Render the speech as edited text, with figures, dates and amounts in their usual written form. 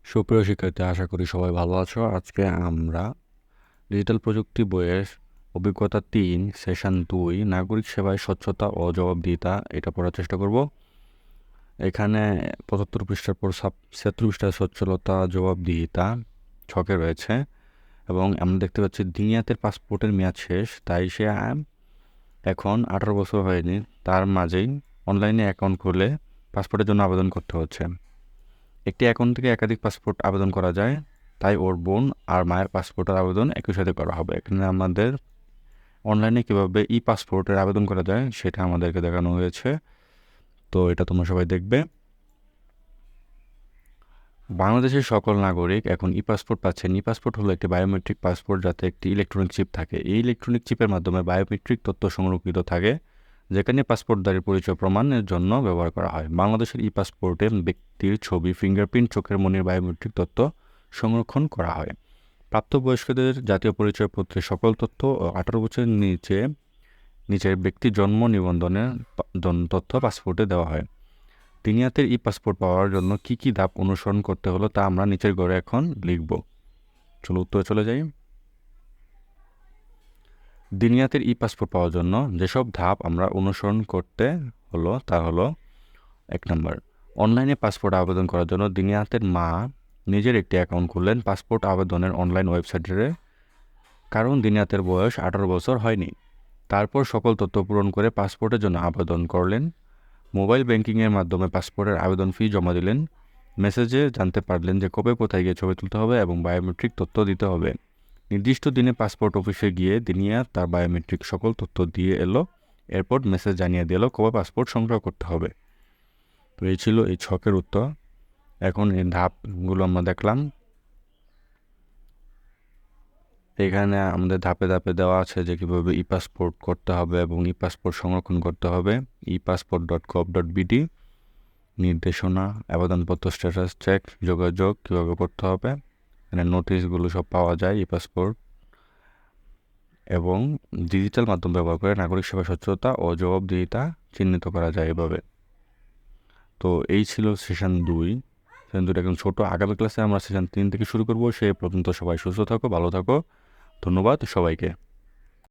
সুপ্রিয় শিক্ষার্থী, আশা করি সবাই ভালো আছো। আজকে আমরা ডিজিটাল প্রযুক্তি বইয়ের অভিজ্ঞতা 3 সেশন 2 নাগরিক সেবায় স্বচ্ছতা ও জবাবদিহিতা এটা পড়ার চেষ্টা করব। এখানে 75 পৃষ্ঠার পর 76 পৃষ্ঠার স্বচ্ছলতা জবাবদিহিতা ছকে রয়েছে এবং আমরা দেখতে পাচ্ছি দিনিয়াতের পাসপোর্টের মেয়াদ শেষ, তাই সে এখন 18 বছর হয়নি, তার মাঝেই অনলাইনে অ্যাকাউন্ট খুলে পাসপোর্টের জন্য আবেদন করতে হচ্ছে। একটি অ্যাকাউন্ট থেকে একাধিক পাসপোর্ট আবেদন করা যায়, তাই ওর বোন আর মায়ের পাসপোর্টের আবেদন একই সাথে করা হবে। এখানে আমাদের অনলাইনে কীভাবে ই পাসপোর্টের আবেদন করা যায় সেটা আমাদেরকে দেখানো হয়েছে, তো এটা তোমরা সবাই দেখবে। বাংলাদেশের সকল নাগরিক এখন ই পাসপোর্ট পাচ্ছেন। ই পাসপোর্ট হলো একটি বায়োমেট্রিক পাসপোর্ট যাতে একটি ইলেকট্রনিক চিপ থাকে। এই ইলেকট্রনিক চিপের মাধ্যমে বায়োমেট্রিক তথ্য সংরক্ষিত থাকে, যেখানে পাসপোর্টধারীর পরিচয় প্রমাণের জন্য ব্যবহার করা হয়। বাংলাদেশের ই পাসপোর্টে ব্যক্তির ছবি, ফিঙ্গারপ্রিন্ট, চোখের মনির বায়োমেট্রিক তথ্য সংরক্ষণ করা হয়। প্রাপ্তবয়স্কদের জাতীয় পরিচয়পত্রের সকল তথ্য ও 18 বছরের নিচের ব্যক্তির জন্ম নিবন্ধনের তথ্য পাসপোর্টে দেওয়া হয়। দিনিয়াতের ই পাসপোর্ট পাওয়ার জন্য কী কী ধাপ অনুসরণ করতে হলো তা আমরা নিচের ঘরে এখন লিখব। চলো উত্তরে চলে যাই। দিনিয়াতের ই পাসপোর্ট পাওয়ার জন্য যেসব ধাপ আমরা অনুসরণ করতে হলো তা হলো: 1 নম্বর, অনলাইনে পাসপোর্ট আবেদন করার জন্য দিনিয়াতের মা নিজের একটি অ্যাকাউন্ট খুললেন পাসপোর্ট আবেদনের অনলাইন ওয়েবসাইটে, কারণ দিনিয়াতের বয়স 18 বছর হয়নি। তারপর সকল তথ্য পূরণ করে পাসপোর্টের জন্য আবেদন করলেন। মোবাইল ব্যাংকিংয়ের মাধ্যমে পাসপোর্টের আবেদন ফি জমা দিলেন। মেসেজে জানতে পারলেন যে কবে কোথায় গিয়ে ছবি তুলতে হবে এবং বায়োমেট্রিক তথ্য দিতে হবে। নির্দিষ্ট দিনে পাসপোর্ট অফিসে গিয়ে দিনিয়া তার বায়োমেট্রিক সকল তথ্য দিয়ে এলো। এরপর মেসেজ জানিয়ে দিল কবে পাসপোর্ট সংগ্রহ করতে হবে। তো এই ছিল এই ছকের উত্তর। এখন এই ধাপগুলো আমরা দেখলাম। এখানে আমাদের ধাপে ধাপে দেওয়া আছে যে কীভাবে ই পাসপোর্ট করতে হবে এবং ই পাসপোর্ট সংরক্ষণ করতে হবে। epassport.gov.bd নির্দেশনা, আবেদনপত্র স্ট্যাটাস চেক, যোগাযোগ কীভাবে করতে হবে, এখানে নোটিশগুলো সব পাওয়া যায়। ই পাসপোর্ট এবং ডিজিটাল মাধ্যম ব্যবহার করে নাগরিক সেবা স্বচ্ছতা ও জবাবদিহিতা চিহ্নিত করা যায় এভাবে। তো এই ছিল সেশন 2। সেশন 2 একদম ছোটো। আগামী ক্লাসে আমরা সেশন 3 থেকে শুরু করব। সেই পর্যন্ত সবাই সুস্থ থাকো, ভালো থাকো। ধন্যবাদ সবাইকে।